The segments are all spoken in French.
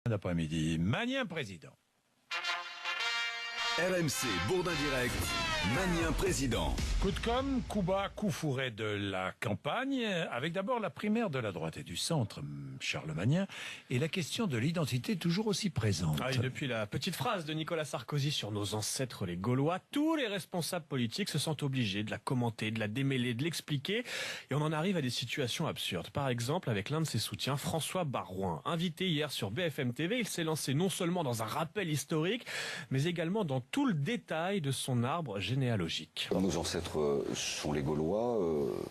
D'après-midi, Magnien président. RMC Bourdin Direct, Magnien président. Coup de com', coup bas, coup fourré de la campagne, avec d'abord la primaire de la droite et du centre, Charles Magnien, et la question de l'identité toujours aussi présente. Et depuis la petite phrase de Nicolas Sarkozy sur nos ancêtres les Gaulois, tous les responsables politiques se sentent obligés de la commenter, de la démêler, de l'expliquer, et on en arrive à des situations absurdes. Par exemple, avec l'un de ses soutiens, François Baroin. Invité hier sur BFM TV, il s'est lancé non seulement dans un rappel historique, mais également dans tout le détail de son arbre généalogique. Nos ancêtres sont les Gaulois,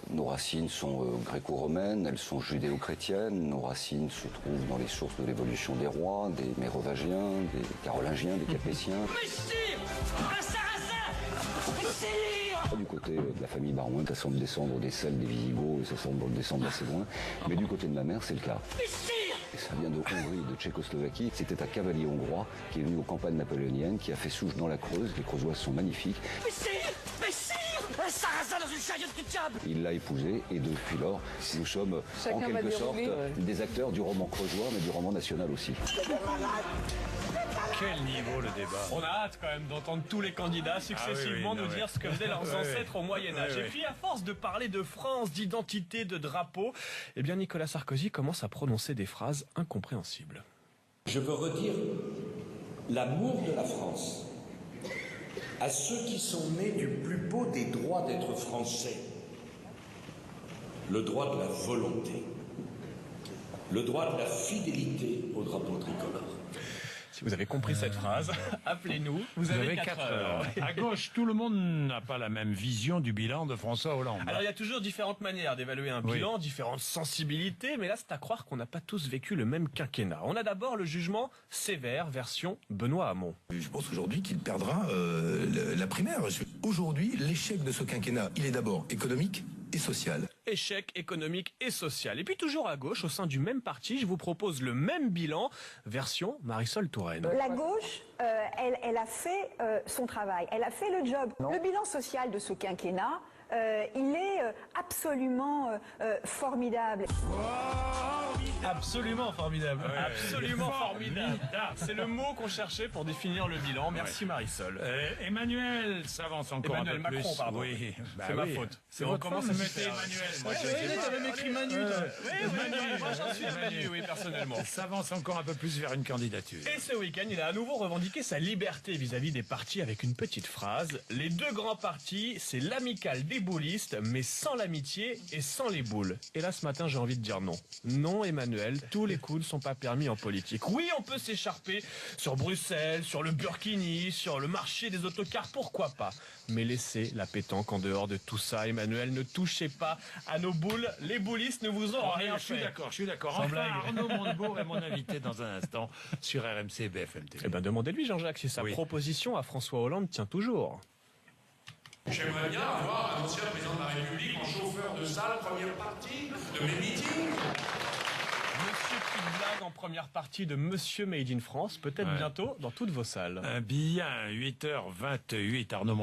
nos racines sont gréco-romaines, elles sont judéo-chrétiennes, nos racines se trouvent dans les sources de l'évolution des rois, des mérovingiens, des carolingiens, des capétiens. Messire, un sarrasin, messire. Du côté de la famille Baroin, ça semble descendre des Celtes, des Visigoths, et ça semble descendre assez loin. Mais du côté de ma mère, c'est le cas. Et ça vient de Hongrie et de Tchécoslovaquie. C'était un cavalier hongrois qui est venu aux campagnes napoléoniennes, qui a fait souche dans la Creuse. Les Creusoises sont magnifiques. Messire, un sarrasin dans une chariote de diable. Il l'a épousée et depuis lors, nous sommes en quelque sorte des acteurs du roman creusois, mais du roman national aussi. Quel niveau le débat. On a hâte quand même d'entendre tous les candidats successivement nous dire ce que faisaient leurs ancêtres au Moyen-Âge. Et puis à force de parler de France, d'identité, de drapeau, eh bien Nicolas Sarkozy commence à prononcer des phrases incompréhensibles. Je veux redire l'amour de la France à ceux qui sont nés du plus beau des droits d'être français, le droit de la volonté, le droit de la fidélité au drapeau tricolore. Si vous avez compris cette phrase, appelez-nous, vous avez 4 heures. À gauche, tout le monde n'a pas la même vision du bilan de François Hollande. Alors il y a toujours différentes manières d'évaluer un bilan, différentes sensibilités, mais là c'est à croire qu'on n'a pas tous vécu le même quinquennat. On a d'abord le jugement sévère, version Benoît Hamon. Je pense aujourd'hui qu'il perdra la primaire. Aujourd'hui, l'échec de ce quinquennat, il est d'abord économique et social. Échec économique et social. Et puis toujours à gauche, au sein du même parti, je vous propose le même bilan, version Marisol Touraine. La gauche, elle a fait son travail, elle a fait le job. Le bilan social de ce quinquennat, il est absolument formidable. Absolument formidable. Absolument formidable. C'est le mot qu'on cherchait pour définir le bilan. Merci Marisol. Emmanuel s'avance encore Emmanuel un peu Macron, plus. pardon. Oui, C'est ma faute. C'est votre comment faute, ça mettez Emmanuel. Moi, je Oui, sais pas. t'as même écrit Manu. Emmanuel. Moi j'en suis à Manu, oui, personnellement. S'avance encore un peu plus vers une candidature. Et ce week-end, il a à nouveau revendiqué sa liberté vis-à-vis des partis avec une petite phrase. Les deux grands partis, c'est l'amicale des boulistes, mais sans l'amitié et sans les boules. Et là, ce matin, j'ai envie de dire non. Non, Emmanuel, tous les coups ne sont pas permis en politique. Oui, on peut s'écharper sur Bruxelles, sur le Burkini, sur le marché des autocars, pourquoi pas. Mais laissez la pétanque en dehors de tout ça, Emmanuel. Ne touchez pas à nos boules. Les boulistes ne vous ont rien fait. Je suis d'accord. Enfin, Arnaud Montebourg est mon invité dans un instant sur RMC BFM TV. Eh ben, demandez-lui, Jean-Jacques, si sa proposition à François Hollande tient toujours. J'aimerais bien avoir un ancien président de la République en chauffeur de salle, première partie de mes meetings. Monsieur Petite Blague en première partie de Monsieur Made in France, peut-être bientôt dans toutes vos salles. Bien, 8h28, Arnaud